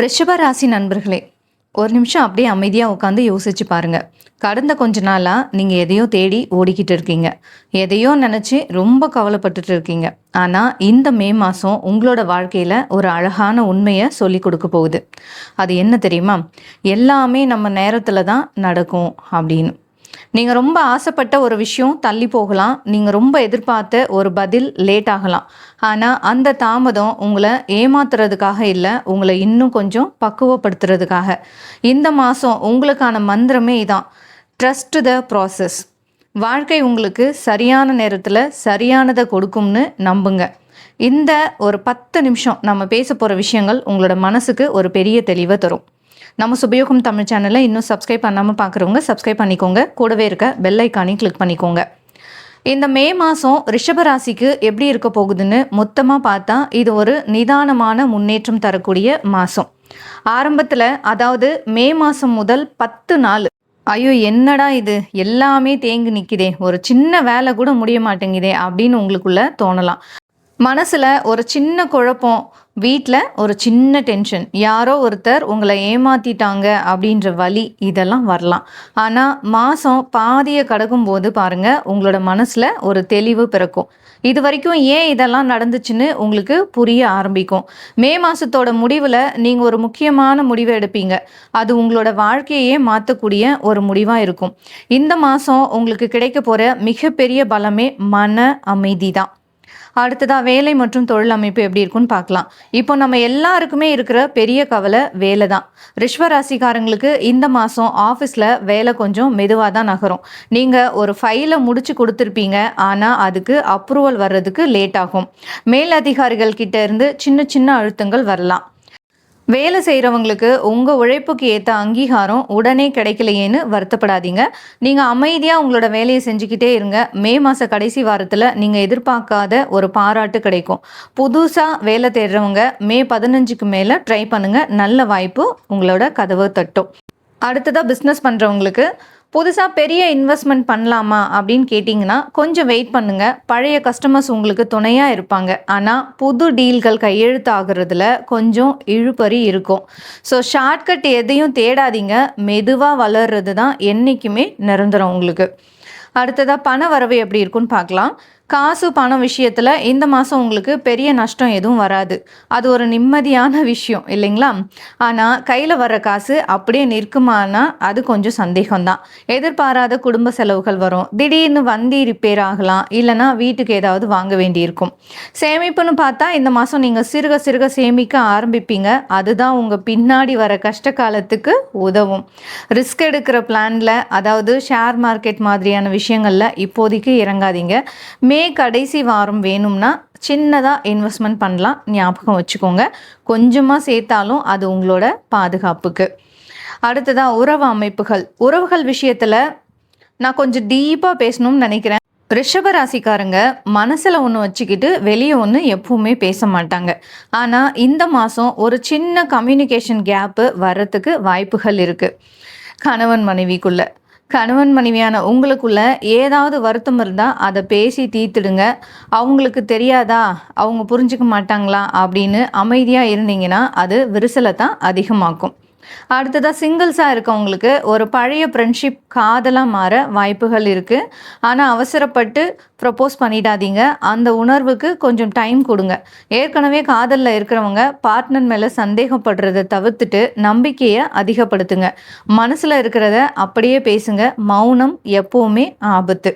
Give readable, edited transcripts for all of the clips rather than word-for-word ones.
ரிஷபராசி நண்பர்களே, ஒரு நிமிஷம் அப்படியே அமைதியாக உட்காந்து யோசிச்சு பாருங்க. கடந்த கொஞ்ச நாளாக நீங்கள் எதையோ தேடி ஓடிக்கிட்டு இருக்கீங்க. எதையோ நினச்சி ரொம்ப கவலைப்பட்டுட்டு இருக்கீங்க. ஆனால் இந்த மே மாதம் உங்களோட வாழ்க்கையில் ஒரு அழகான உண்மையை சொல்லி கொடுக்க போகுது. அது என்ன தெரியுமா? எல்லாமே நம்ம நேரத்தில் தான் நடக்கும் அப்படின்னு. நீங்கள் ரொம்ப ஆசைப்பட்ட ஒரு விஷயம் தள்ளி போகலாம். நீங்கள் ரொம்ப எதிர்பார்த்த ஒரு பதில் லேட் ஆகலாம். ஆனால் அந்த தாமதம் உங்களை ஏமாத்துறதுக்காக இல்லை, உங்களை இன்னும் கொஞ்சம் பக்குவப்படுத்துறதுக்காக. இந்த மாதம் உங்களுக்கான மந்திரமே இதான்: ட்ரஸ்ட் த ப்ராசஸ். வாழ்க்கை உங்களுக்கு சரியான நேரத்தில் சரியானதை கொடுக்கும்னு நம்புங்க. இந்த ஒரு 10 நிமிஷம் நம்ம பேச போகிற விஷயங்கள் உங்களோட மனசுக்கு ஒரு பெரிய தெளிவை தரும். நம்ம சுபயோகம் தமிழ் சேனலை இன்னும் சப்ஸ்கிரைப் பண்ணாமல் பார்க்குறவங்க சப்ஸ்கிரைப் பண்ணிக்கோங்க. கூடவே இருக்க பெல் ஐக்கானையும் கிளிக் பண்ணிக்கோங்க. இந்த மே மாதம் ரிஷபராசிக்கு எப்படி இருக்க போகுதுன்னு மொத்தமாக பார்த்தா இது ஒரு நிதானமான முன்னேற்றம் தரக்கூடிய மாதம். ஆரம்பத்தில், அதாவது மே மாதம் முதல் 10 நாள், ஐயோ என்னடா இது எல்லாமே தேங்கி நிற்கிதே, ஒரு சின்ன வேலை கூட முடிய மாட்டேங்குதே அப்படின்னு உங்களுக்குள்ள தோணலாம். மனசில் ஒரு சின்ன குழப்பம், வீட்டில் ஒரு சின்ன டென்ஷன், யாரோ ஒருத்தர் உங்களை ஏமாற்றிட்டாங்க அப்படின்ற வலி, இதெல்லாம் வரலாம். ஆனால் மாதம் பாதியை கடக்கும் போது பாருங்கள், உங்களோட மனசில் ஒரு தெளிவு பிறக்கும். இது வரைக்கும் ஏன் இதெல்லாம் நடந்துச்சுன்னு உங்களுக்கு புரிய ஆரம்பிக்கும். மே மாதத்தோட முடிவில் நீங்கள் ஒரு முக்கியமான முடிவை எடுப்பீங்க. அது உங்களோட வாழ்க்கையே மாற்றக்கூடிய ஒரு முடிவாக இருக்கும். இந்த மாதம் உங்களுக்கு கிடைக்க போகிற மிகப்பெரிய பலமே மன அமைதி தான். அடுத்ததாக வேலை மற்றும் தொழில் அமைப்பு எப்படி இருக்குன்னு பார்க்கலாம். இப்போ நம்ம எல்லாருக்குமே இருக்கிற பெரிய கவலை வேலை தான். ரிஷபராசிக்காரங்களுக்கு இந்த மாதம் ஆஃபீஸில் வேலை கொஞ்சம் மெதுவாக தான் நகரும். நீங்கள் ஒரு ஃபைலை முடிச்சு கொடுத்துருப்பீங்க, ஆனால் அதுக்கு அப்ரூவல் வர்றதுக்கு லேட் ஆகும். மேலதிகாரிகள் கிட்ட இருந்து சின்ன சின்ன அழுத்தங்கள் வரலாம். வேலை செய்கிறவங்களுக்கு உங்கள் உழைப்புக்கு ஏற்ற அங்கீகாரம் உடனே கிடைக்கலையேன்னு வருத்தப்படாதீங்க. நீங்கள் அமைதியாக உங்களோட வேலையை செஞ்சுக்கிட்டே இருங்க. மே மாத கடைசி வாரத்தில் நீங்கள் எதிர்பார்க்காத ஒரு பாராட்டு கிடைக்கும். புதுசாக வேலை தேடுறவங்க மே 15க்கு மேலே ட்ரை பண்ணுங்கள். நல்ல வாய்ப்பு உங்களோட கதவை தட்டும். அடுத்ததாக பிஸ்னஸ் பண்ணுறவங்களுக்கு புதுசாக பெரிய இன்வெஸ்ட்மெண்ட் பண்ணலாமா அப்படின்னு கேட்டிங்கன்னா கொஞ்சம் வெயிட் பண்ணுங்கள். பழைய கஸ்டமர்ஸ் உங்களுக்கு துணையாக இருப்பாங்க. ஆனால் புது டீல்கள் கையெழுத்து ஆகுறதுல கொஞ்சம் இழுபறி இருக்கும். ஸோ ஷார்ட்கட் எதையும் தேடாதீங்க. மெதுவாக வளர்றது தான் என்றைக்குமே நிரந்தரம் உங்களுக்கு. அடுத்ததாக பண வரவு எப்படி இருக்குன்னு பார்க்கலாம். காசு பணம் விஷயத்தில் இந்த மாதம் உங்களுக்கு பெரிய நஷ்டம் எதுவும் வராது. அது ஒரு நிம்மதியான விஷயம் இல்லைங்களா? ஆனால் கையில் வர்ற காசு அப்படியே நிற்குமானா அது கொஞ்சம் சந்தேகம்தான். எதிர்பாராத குடும்ப செலவுகள் வரும். திடீர்னு வண்டி ரிப்பேர் ஆகலாம், இல்லைனா வீட்டுக்கு ஏதாவது வாங்க வேண்டியிருக்கும். சேமிப்புன்னு பார்த்தா இந்த மாதம் நீங்கள் சிறுக சிறுக சேமிக்க ஆரம்பிப்பீங்க. அதுதான் உங்கள் பின்னாடி வர கஷ்ட காலத்துக்கு உதவும். ரிஸ்க் எடுக்கிற பிளானில், அதாவது ஷேர் மார்க்கெட் மாதிரியான விஷயங்களில் இப்போதைக்கு இறங்காதீங்க. மே கடைசி வாரம் வேணும்னா சின்னதாக இன்வெஸ்ட்மெண்ட் பண்ணலாம். ஞாபகம் வச்சுக்கோங்க, கொஞ்சமாக சேர்த்தாலும் அது உங்களோட பாதுகாப்புக்கு. அடுத்ததாக உறவு அமைப்புகள். உறவுகள் விஷயத்தில் நான் கொஞ்சம் டீப்பாக பேசணும்னு நினைக்கிறேன். ரிஷபராசிக்காரங்க மனசில் ஒன்று வச்சுக்கிட்டு வெளியே ஒன்று எப்பவுமே பேச மாட்டாங்க. ஆனால் இந்த மாதம் ஒரு சின்ன கம்யூனிகேஷன் கேப்பு வர்றதுக்கு வாய்ப்புகள் இருக்குது. கணவன் மனைவியான உங்களுக்குள்ள ஏதாவது வருத்தம் இருந்தால் அதை பேசி தீர்த்துடுங்க. அவங்களுக்கு தெரியாதா, அவங்க புரிஞ்சுக்க மாட்டாங்களா அப்படின்னு அமைதியாக இருந்தீங்கன்னா அது விரிசலை தான் அதிகமாக்கும். அடுத்ததாக சிங்கிள்ஸாக இருக்கவங்களுக்கு ஒரு பழைய ஃப்ரெண்ட்ஷிப் காதலாக மாற வாய்ப்புகள் இருக்குது. ஆனால் அவசரப்பட்டு ப்ரப்போஸ் பண்ணிடாதீங்க. அந்த உணர்வுக்கு கொஞ்சம் டைம் கொடுங்க. ஏற்கனவே காதலில் இருக்கிறவங்க பார்ட்னர் மேலே சந்தேகப்படுறதை தவிர்த்துட்டு நம்பிக்கையை அதிகப்படுத்துங்க. மனசில் இருக்கிறத அப்படியே பேசுங்க. மௌனம் எப்போவுமே ஆபத்து.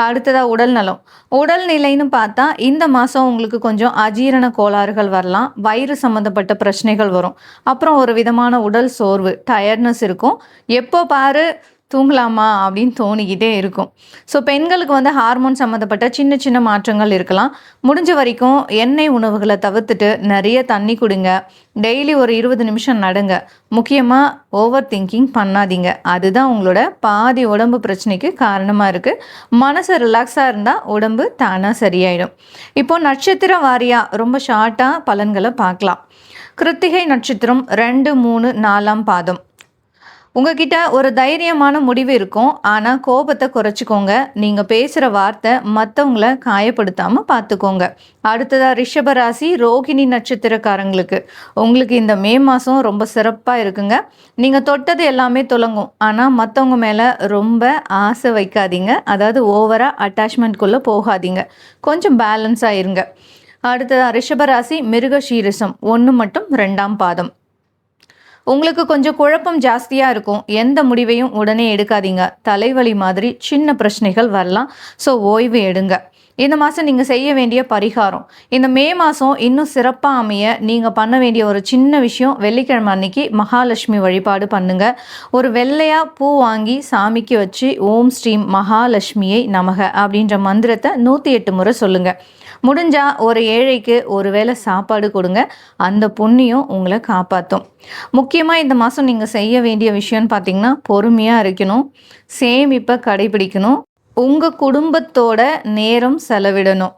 அடுத்ததாக உடல்நிலைன்னு பார்த்தா இந்த மாதம் உங்களுக்கு கொஞ்சம் அஜீரண கோளாறுகள் வரலாம். வயிறு சம்மந்தப்பட்ட பிரச்சனைகள் வரும். அப்புறம் ஒரு விதமான உடல் சோர்வு, டயர்ட்னஸ் இருக்கும். எப்போ பாரு தூங்கலாமா அப்படின்னு தோணிக்கிட்டே இருக்கும். ஸோ பெண்களுக்கு ஹார்மோன் சம்மந்தப்பட்ட சின்ன சின்ன மாற்றங்கள் இருக்கலாம். முடிஞ்ச வரைக்கும் எண்ணெய் உணவுகளை தவிர்த்துட்டு நிறைய தண்ணி குடிங்க. டெய்லி ஒரு 20 நிமிஷம் நடங்க. முக்கியமாக ஓவர் திங்கிங் பண்ணாதீங்க. அதுதான் உங்களோட பாதி உடம்பு பிரச்சனைக்கு காரணமாக இருக்குது. மனசு ரிலாக்ஸாக இருந்தால் உடம்பு தானாக சரியாயிடும். இப்போது நட்சத்திர வாரியாக ரொம்ப ஷார்ட்டாக பலன்களை பார்க்கலாம். கிருத்திகை நட்சத்திரம் 2, 3, 4 பாதம். உங்ககிட்ட ஒரு தைரியமான முடிவு இருக்கும். ஆனா கோபத்த குறைச்சுக்கோங்க. நீங்க பேசுற வார்த்தை மத்தவங்கள காயப்படுத்தாம பார்த்துக்கோங்க. அடுத்ததா ரிஷப ராசி ரோகிணி நட்சத்திரக்காரங்களுக்கு. உங்களுக்கு இந்த மே மாசம் ரொம்ப சிறப்பா இருக்குங்க. நீங்க தொட்டது எல்லாமே துலங்கும். ஆனா மத்தவங்க மேல ரொம்ப ஆசை வைக்காதீங்க. அதாவது ஓவரா அட்டாச்மெண்ட்குள்ள போகாதீங்க. கொஞ்சம் பேலன்ஸா இருங்க. அடுத்ததா ரிஷப ராசி மிருகசீரிஷம் 1 மற்றும் 2ஆம் பாதம். உங்களுக்கு கொஞ்சம் குழப்பம் ஜாஸ்தியாக இருக்கும். எந்த முடிவையும் உடனே எடுக்காதீங்க. தலைவலி மாதிரி சின்ன பிரச்சனைகள் வரலாம். ஸோ ஓய்வு எடுங்க. இந்த மாதம் நீங்கள் செய்ய வேண்டிய பரிகாரம், இந்த மே மாதம் இன்னும் சிறப்பாக அமைய நீங்கள் பண்ண வேண்டிய ஒரு சின்ன விஷயம், வெள்ளிக்கிழமை அன்னைக்கு மகாலட்சுமி வழிபாடு பண்ணுங்க. ஒரு வெள்ளையாக பூ வாங்கி சாமிக்கு வச்சு ஓம் ஸ்ரீம் மகாலட்சுமியை நமக அப்படின்ற மந்திரத்தை 108 முறை சொல்லுங்கள். முடிஞ்சா ஒரு ஏழைக்கு ஒரு வேளை சாப்பாடு கொடுங்க. அந்த புண்ணியம் உங்களை காப்பாற்றும். முக்கியமாக இந்த மாதம் நீங்கள் செய்ய வேண்டிய விஷயம்னு பார்த்தீங்கன்னா, பொறுமையாக இருக்கணும், சேமிப்பை கடைபிடிக்கணும், உங்கள் குடும்பத்தோட நேரம் செலவிடணும்.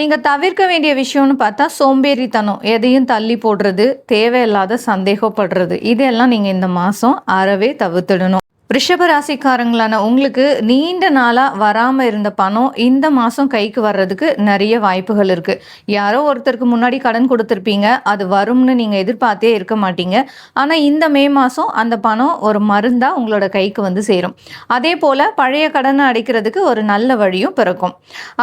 நீங்கள் தவிர்க்க வேண்டிய விஷயம்னு பார்த்தா சோம்பேறித்தனம், எதையும் தள்ளி போடுறது, தேவையில்லாத சந்தேகப்படுறது, இதெல்லாம் நீங்கள் இந்த மாதம் அறவே தவிர்த்துடணும். ரிஷப ராசிக்காரங்களான உங்களுக்கு நீண்ட நாளாக வராமல் இருந்த பணம் இந்த மாதம் கைக்கு வர்றதுக்கு நிறைய வாய்ப்புகள் இருக்குது. யாரோ ஒருத்தருக்கு முன்னாடி கடன் கொடுத்துருப்பீங்க, அது வரும்னு நீங்கள் எதிர்பார்த்தே இருக்க மாட்டீங்க. ஆனால் இந்த மே மாதம் அந்த பணம் ஒரு மருந்தாக உங்களோட கைக்கு வந்து சேரும். அதே போல் பழைய கடனை அடைக்கிறதுக்கு ஒரு நல்ல வழியும் பிறக்கும்.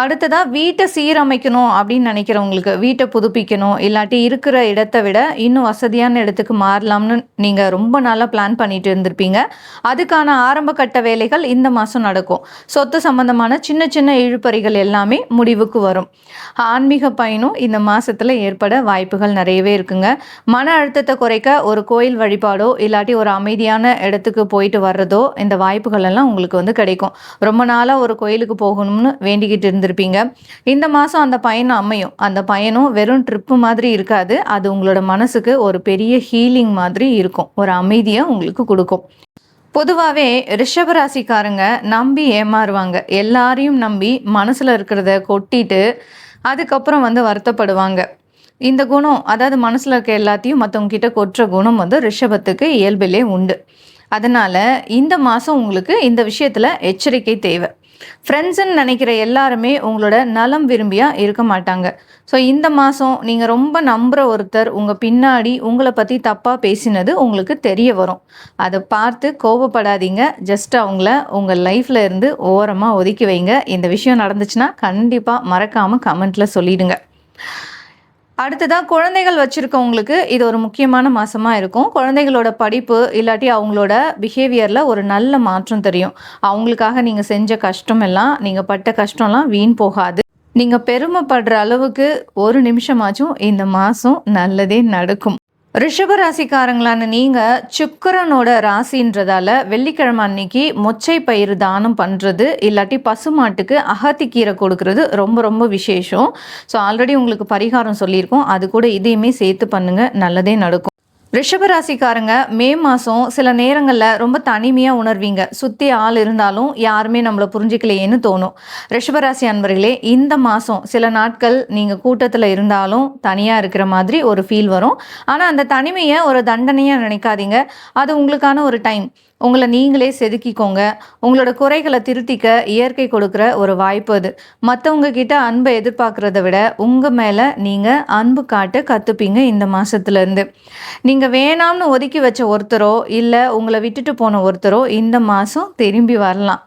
அடுத்ததாக வீட்டை சீரமைக்கணும் அப்படின்னு நினைக்கிறவங்களுக்கு, வீட்டை புதுப்பிக்கணும், இல்லாட்டி இருக்கிற இடத்தை விட இன்னும் வசதியான இடத்துக்கு மாறலாம்னு நீங்கள் ரொம்ப நாளாக பிளான் பண்ணிட்டு இருந்திருப்பீங்க. அதுக்கு ஆரம்ப கட்ட வேலைகள் இந்த மாதம் நடக்கும். சொத்து சம்பந்தமான சின்ன சின்ன இழுபறிகள் எல்லாமே முடிவுக்கு வரும். ஆன்மீக பயணம் இந்த மாசத்துல ஏற்பட வாய்ப்புகள் நிறையவே இருக்குங்க. மன அழுத்தத்தை குறைக்க ஒரு கோயில் வழிபாடோ இல்லாட்டி ஒரு அமைதியான இடத்துக்கு போயிட்டு வர்றதோ இந்த வாய்ப்புகள் எல்லாம் உங்களுக்கு வந்து கிடைக்கும். ரொம்ப நாளாக ஒரு கோயிலுக்கு போகணும்னு வேண்டிக்கிட்டு இருந்திருப்பீங்க. இந்த மாதம் அந்த பயணம் அமையும். அந்த பயணம் வெறும் ட்ரிப்பு மாதிரி இருக்காது. அது உங்களோட மனசுக்கு ஒரு பெரிய ஹீலிங் மாதிரி இருக்கும். ஒரு அமைதியை உங்களுக்கு கொடுக்கும். பொதுவாகவே ரிஷபராசிக்காரங்க நம்பி ஏமாறுவாங்க. எல்லாரையும் நம்பி மனசில் இருக்கிறத கொட்டிட்டு அதுக்கப்புறம் வந்து வருத்தப்படுவாங்க. இந்த குணம், அதாவது மனசில் இருக்க எல்லாத்தையும் மற்றவங்க கிட்ட கொட்டுற குணம் வந்து ரிஷபத்துக்கு இயல்பிலே உண்டு. அதனால் இந்த மாதம் உங்களுக்கு இந்த விஷயத்தில் எச்சரிக்கை தேவை. ஃப்ரெண்ட்ஸுன்னு நினைக்கிற எல்லாருமே உங்களோட நலம் விரும்பியாக இருக்க மாட்டாங்க. ஸோ இந்த மாதம் நீங்கள் ரொம்ப நம்புகிற ஒருத்தர் உங்கள் பின்னாடி உங்களை பற்றி தப்பாக பேசினது உங்களுக்கு தெரிய வரும். அதை பார்த்து கோபப்படாதீங்க. ஜஸ்ட் அவங்கள உங்கள் லைஃப்பில் இருந்து ஓரமாக ஒதுக்கி வைங்க. இந்த விஷயம் நடந்துச்சுன்னா கண்டிப்பாக மறக்காமல் கமெண்ட்டில் சொல்லிடுங்க. அடுத்ததாக குழந்தைகள் வச்சுருக்கவங்களுக்கு இது ஒரு முக்கியமான மாதமாக இருக்கும். குழந்தைகளோட படிப்பு இல்லாட்டி அவங்களோட பிஹேவியரில் ஒரு நல்ல மாற்றம் தெரியும். அவங்களுக்காக நீங்கள் செஞ்ச கஷ்டம் எல்லாம், நீங்கள் பட்ட கஷ்டம்லாம் வீண் போகாது. நீங்கள் பெருமைப்படுற அளவுக்கு ஒரு நிமிஷமாச்சும் இந்த மாதம் நல்லதே நடக்கும். ரிஷப ராசிக்காரங்களான நீங்கள் சுக்கிரனோட ராசின்றதால வெள்ளிக்கிழமை அன்னைக்கு மொச்சை பயிறு தானம் பண்ணுறது இல்லாட்டி பசுமாட்டுக்கு அகத்திக்கீரை கொடுக்கறது ரொம்ப ரொம்ப விசேஷம். ஸோ ஆல்ரெடி உங்களுக்கு பரிகாரம் சொல்லியிருக்கோம். அது கூட இதையுமே சேர்த்து பண்ணுங்கள், நல்லதே நடக்கும். ரிஷபராசிக்காரங்க மே மாதம் சில நேரங்களில் ரொம்ப தனிமையாக உணர்வீங்க. சுற்றி ஆள் இருந்தாலும் யாருமே நம்மளை புரிஞ்சிக்கலையேன்னு தோணும். ரிஷபராசி அன்பர்களே, இந்த மாதம் சில நாட்கள் நீங்கள் கூட்டத்தில் இருந்தாலும் தனியாக இருக்கிற மாதிரி ஒரு ஃபீல் வரும். ஆனால் அந்த தனிமையை ஒரு தண்டனையாக நினைக்காதீங்க. அது உங்களுக்கான ஒரு டைம். உங்களை நீங்களே செதுக்கிக்கோங்க. உங்களோட குறைகளை திருத்திக்க இயற்கை கொடுக்குற ஒரு வாய்ப்பு அது. மற்றவங்க கிட்ட அன்பை எதிர்பார்க்குறத விட உங்கள் மேலே நீங்கள் அன்பு காட்ட கற்றுப்பீங்க இந்த மாதத்துலேருந்து. நீங்கள் வேணாம்னு ஒதுக்கி வச்ச ஒருத்தரோ இல்லை உங்களை விட்டுட்டு போன ஒருத்தரோ இந்த மாதம் திரும்பி வரலாம்.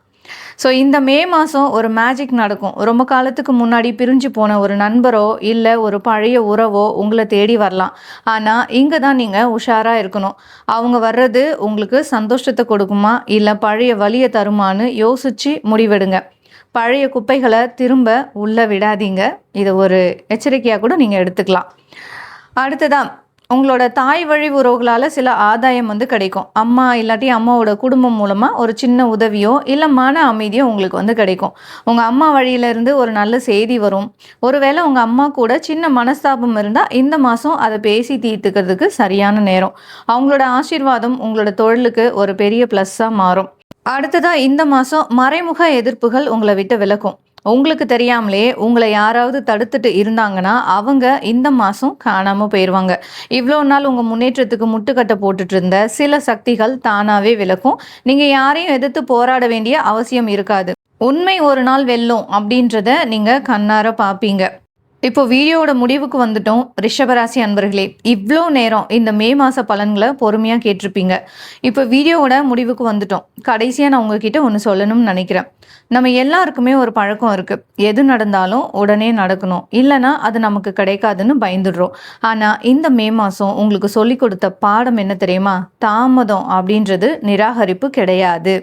ஸோ இந்த மே மாதம் ஒரு மேஜிக் நடக்கும். ரொம்ப காலத்துக்கு முன்னாடி பிரிஞ்சு போன ஒரு நண்பரோ இல்லை ஒரு பழைய உறவோ உங்களை தேடி வரலாம். ஆனால் இங்கே தான் நீங்கள் உஷாராக இருக்கணும். அவங்க வர்றது உங்களுக்கு சந்தோஷத்தை கொடுக்குமா இல்லை பழைய வலியை தருமான்னு யோசித்து முடிவெடுங்க. பழைய குப்பைகளை திரும்ப உள்ளே விடாதீங்க. இதை ஒரு எச்சரிக்கையாக கூட நீங்கள் எடுத்துக்கலாம். அடுத்ததான் உங்களோட தாய் வழி உறவுகளால் சில ஆதாயம் வந்து கிடைக்கும். அம்மா இல்லாட்டி அம்மாவோட குடும்பம் மூலமாக ஒரு சின்ன உதவியோ இல்லை மன அமைதியோ உங்களுக்கு வந்து கிடைக்கும். உங்கள் அம்மா வழியிலேருந்து ஒரு நல்ல செய்தி வரும். ஒருவேளை உங்கள் அம்மா கூட சின்ன மனஸ்தாபம் இருந்தால் இந்த மாதம் அதை பேசி தீர்த்துக்கிறதுக்கு சரியான நேரம். அவங்களோட ஆசீர்வாதம் உங்களோட தொழிலுக்கு ஒரு பெரிய ப்ளஸ்ஸாக மாறும். அடுத்ததாக இந்த மாதம் மறைமுக எதிர்ப்புகள் உங்களை விட்டு விலக்கும். உங்களுக்கு தெரியாமலே உங்கள யாராவது தடுத்துட்டு இருந்தாங்கன்னா, அவங்க இந்த மாசம் காணாம போயிருவாங்க. இவ்ளோ நாள் உங்க முன்னேற்றத்துக்கு முட்டுக்கட்டை போட்டுட்டு இருந்த சில சக்திகள் தானாவே விலகும். நீங்க யாரையும் எதிர்த்து போராட வேண்டிய அவசியம் இருக்காது. உண்மை ஒரு நாள் வெல்லும் அப்படின்றத நீங்க கண்ணார பார்ப்பீங்க. இப்போ வீடியோவோட முடிவுக்கு வந்துட்டோம். ரிஷபராசி அன்பர்களே, இவ்ளோ நேரம் இந்த மே மாச பலன்கள பொறுமையா கேட்டிருப்பீங்க. இப்போ வீடியோவோட முடிவுக்கு வந்துட்டோம். கடைசியா நான் உங்ககிட்ட ஒண்ணு சொல்லணும்னு நெனைக்கிறேன். நம்ம எல்லாருக்குமே ஒரு பழக்கம் இருக்கு. எது நடந்தாலும் உடனே நடக்கணும். இல்லன்னா அது நமக்கு கிடைக்காதுன்னு பயந்துடுறோம். ஆனா இந்த மே மாசம் உங்களுக்கு சொல்லிக் கொடுத்த பாடம் என்ன தெரியுமா? தாமதம் அப்படின்றது நிராகரிப்பு கிடையாது.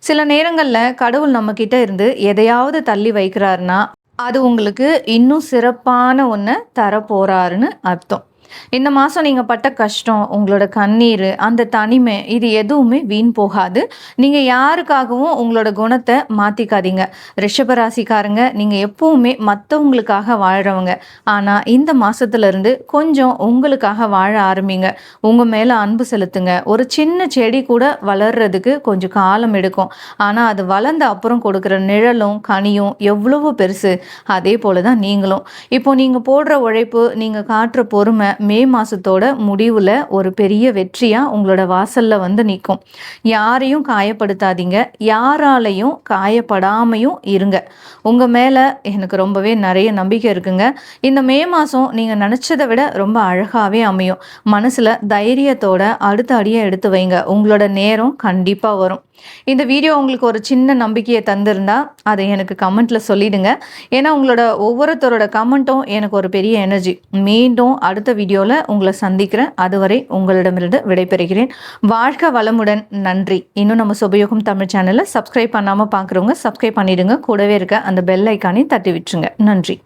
சில நேரங்கள்ல கடவுள் நம்மகிட்ட இருந்து எதையாவது தள்ளி வைக்கிறாருன்னா, அது உங்களுக்கு இன்னும் சிறப்பான ஒன்ன தரப்போறாருன்னு அர்த்தம். இந்த மாசம் நீங்க பட்ட கஷ்டம், உங்களோட கண்ணீரு, அந்த தனிமை இது எதுவுமே வீண் போகாது. நீங்க யாருக்காகவும் உங்களோட குணத்த மாத்திக்காதீங்க. ரிஷபராசிக்காரங்க, நீங்க எப்பவுமே மத்தவங்களுக்காக வாழ்றவங்க. ஆனா இந்த மாசத்துல இருந்து கொஞ்சம் உங்களுக்காக வாழ ஆரம்பிங்க. உங்க மேல அன்பு செலுத்துங்க. ஒரு சின்ன செடி கூட வளர்றதுக்கு கொஞ்சம் காலம் எடுக்கும். ஆனா அது வளர்ந்த அப்புறம் கொடுக்குற நிழலும், கனியும் எவ்வளவோ பெருசு. அதே போல தான் நீங்களும். இப்போ நீங்க போடுற உழைப்பு, நீங்க காட்டுற பொறுமை மே மாசத்தோட முடிவுல ஒரு பெரிய வெற்றியா உங்களோட வாசல்ல வந்து நிற்கும். யாரையும் காயப்படுத்தாதீங்க. யாராலையும் காயப்படாமையும் இருங்க. உங்க மேல எனக்கு ரொம்பவே நிறைய நம்பிக்கை இருக்குங்க. இந்த மே மாசம் நீங்க நினைச்சதை விட ரொம்ப அழகாவே அமையும். மனசுல தைரியத்தோட அடுத்த அடியை எடுத்து வைங்க. உங்களோட நேரம் கண்டிப்பா வரும். இந்த வீடியோ உங்களுக்கு ஒரு சின்ன நம்பிக்கையை தந்திருந்தா அதை எனக்கு கமெண்ட்ல சொல்லிடுங்க. ஏன்னா உங்களோட ஒவ்வொருத்தரோட கமெண்ட்டும் எனக்கு ஒரு பெரிய எனர்ஜி. மீண்டும் அடுத்த வீடியோவில் உங்களை சந்திக்கிறேன். அதுவரை உங்களிடமிருந்து விடைபெறுகிறேன். வாழ்க வளமுடன். நன்றி. இன்னும் நம்ம சுபயோகம் தமிழ் சேனலை சப்ஸ்கிரைப் பண்ணாமல் பார்க்குறவங்க சப்ஸ்கிரைப் பண்ணிடுங்க. கூடவே இருக்க அந்த பெல் ஐக்கானையும் தட்டி விட்டுருங்க. நன்றி.